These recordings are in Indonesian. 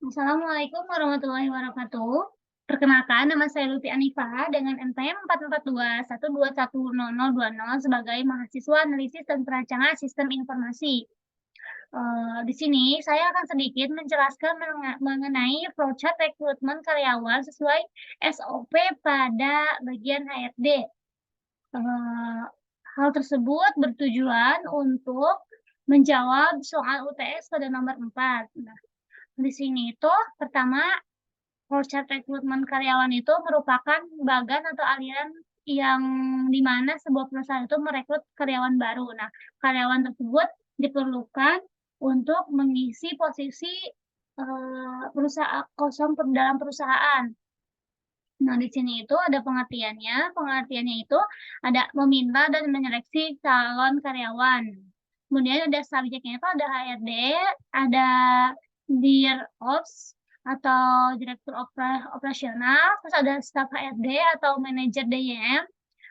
Assalamualaikum warahmatullahi wabarakatuh. Perkenalkan, nama saya Lutfi Anifah dengan NPM 44212110020 sebagai mahasiswa analisis dan perancangan sistem informasi. Di sini saya akan sedikit menjelaskan mengenai flowchart rekrutmen karyawan sesuai SOP pada bagian HRD. Hal tersebut bertujuan untuk menjawab soal UTS pada nomor 4. Nah, di sini itu pertama, flowchart rekrutmen karyawan itu merupakan bagan atau aliran yang di mana sebuah perusahaan itu merekrut karyawan baru. Nah, karyawan tersebut diperlukan untuk mengisi posisi perusahaan kosong dalam perusahaan. Nah, di sini itu ada pengertiannya. Pengertiannya itu ada meminta dan menyeleksi calon karyawan. Kemudian ada subjeknya itu ada HRD, ada Dir Ops atau direktur operasional, terus ada staf HRD atau manajer DYM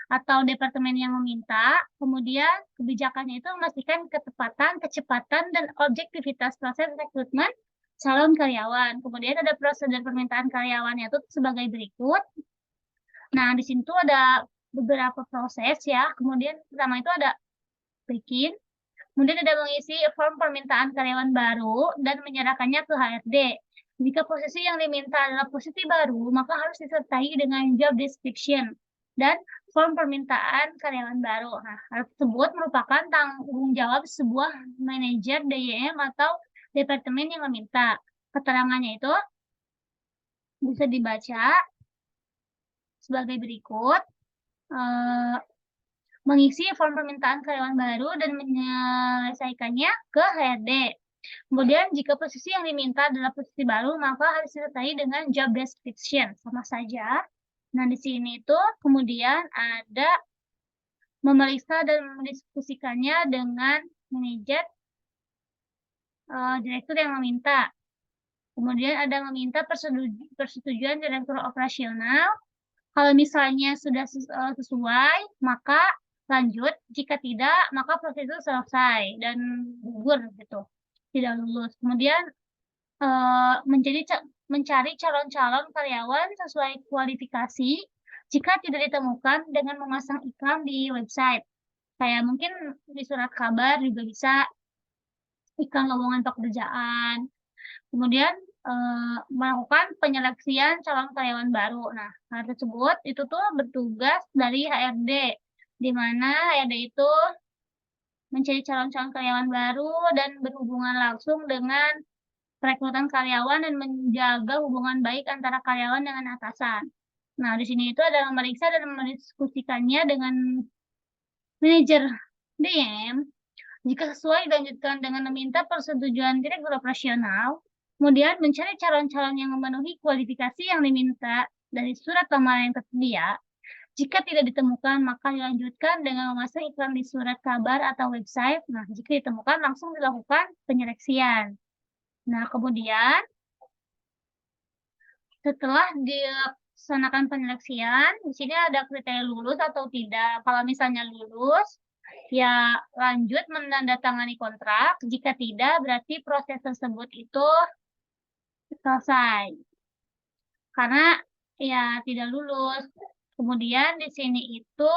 atau departemen yang meminta. Kemudian kebijakannya itu memastikan ketepatan, kecepatan, dan objektivitas proses rekrutmen calon karyawan. Kemudian ada prosedur permintaan karyawannya itu sebagai berikut. Nah, di sini tuh ada beberapa proses ya. Kemudian pertama itu ada bikin, kemudian ada mengisi form permintaan karyawan baru dan menyerahkannya ke HRD. Jika posisi yang diminta adalah posisi baru, maka harus disertai dengan job description dan form permintaan karyawan baru. Nah, hal tersebut merupakan tanggung jawab sebuah manajer DYM atau departemen yang meminta. Keterangannya itu bisa dibaca sebagai berikut. Mengisi form permintaan karyawan baru dan menyelesaikannya ke HRD. Kemudian jika posisi yang diminta adalah posisi baru, maka harus disertai dengan job description, sama saja. Nah, di sini itu kemudian ada memeriksa dan mendiskusikannya dengan manajer direktur yang meminta. Kemudian ada meminta persetujuan direktur operasional. Kalau misalnya sudah sesuai, maka lanjut. Jika tidak, maka proses itu selesai dan gugur gitu, tidak lulus. Kemudian mencari calon-calon karyawan sesuai kualifikasi jika tidak ditemukan dengan memasang iklan di website. Kayak mungkin di surat kabar juga bisa iklan lowongan pekerjaan. Kemudian melakukan penyeleksian calon karyawan baru. Nah, hal tersebut itu tuh bertugas dari HRD, di mana HRD itu mencari calon-calon karyawan baru dan berhubungan langsung dengan perekrutan karyawan dan menjaga hubungan baik antara karyawan dengan atasan. Nah, di sini itu adalah memeriksa dan mendiskusikannya dengan manajer DM. Jika sesuai, dilanjutkan dengan meminta persetujuan direktur operasional, kemudian mencari calon-calon yang memenuhi kualifikasi yang diminta dari surat lamaran yang tersedia. Jika tidak ditemukan, maka dilanjutkan dengan memasang iklan di surat kabar atau website. Nah, jika ditemukan, langsung dilakukan penyeleksian. Nah, kemudian setelah dilaksanakan penyeleksian, di sini ada kriteria lulus atau tidak. Kalau misalnya lulus, ya lanjut menandatangani kontrak. Jika tidak, berarti proses tersebut itu selesai. Karena ya tidak lulus. Kemudian di sini itu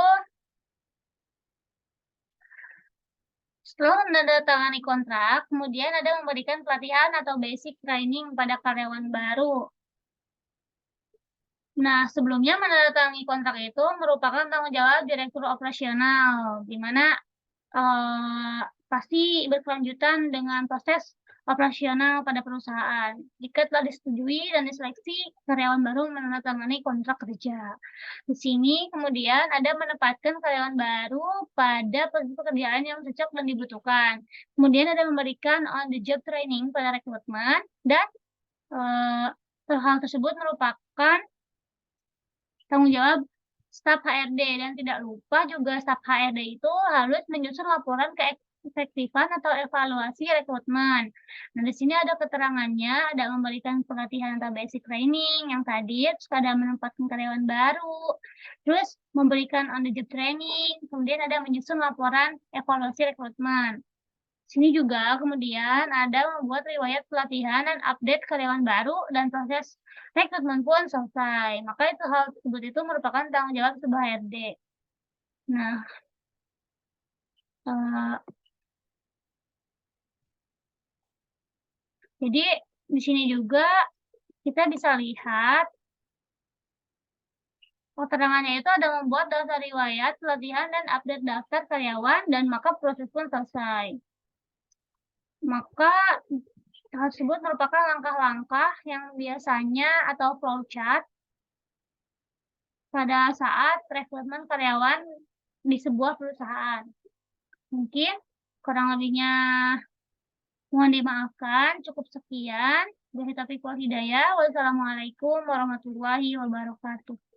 setelah menandatangani kontrak, kemudian ada memberikan pelatihan atau basic training pada karyawan baru. Nah, sebelumnya menandatangani kontrak itu merupakan tanggung jawab direktur operasional, di mana pasti berkelanjutan dengan proses operasional pada perusahaan. Jika telah disetujui dan diseleksi, karyawan baru menandatangani kontrak kerja. Di sini kemudian ada menempatkan karyawan baru pada posisi pekerjaan yang cocok dan dibutuhkan. Kemudian ada memberikan on-the-job training pada rekrutmen, dan hal tersebut merupakan tanggung jawab staf HRD, dan tidak lupa juga staf HRD itu harus menyusun laporan keefektifan atau evaluasi rekrutmen. Nah, di sini ada keterangannya, ada memberikan pelatihan atau basic training yang tadi, terus ada menempatkan karyawan baru, terus memberikan on the job training, kemudian ada menyusun laporan evaluasi rekrutmen. Sini juga kemudian ada membuat riwayat pelatihan dan update karyawan baru dan proses rekrutmen pun selesai. Maka itu hal tersebut itu merupakan tanggung jawab sebuah HRD. Nah, eee, jadi di sini juga kita bisa lihat keterangannya itu ada membuat daftar riwayat pelatihan dan update daftar karyawan dan maka proses pun selesai. Maka hal tersebut merupakan langkah-langkah yang biasanya atau flowchart pada saat rekrutmen karyawan di sebuah perusahaan. Mungkin kurang lebihnya mohon dimaafkan, cukup sekian. Wabillahi taufiq wal hidayah. Wassalamualaikum warahmatullahi wabarakatuh.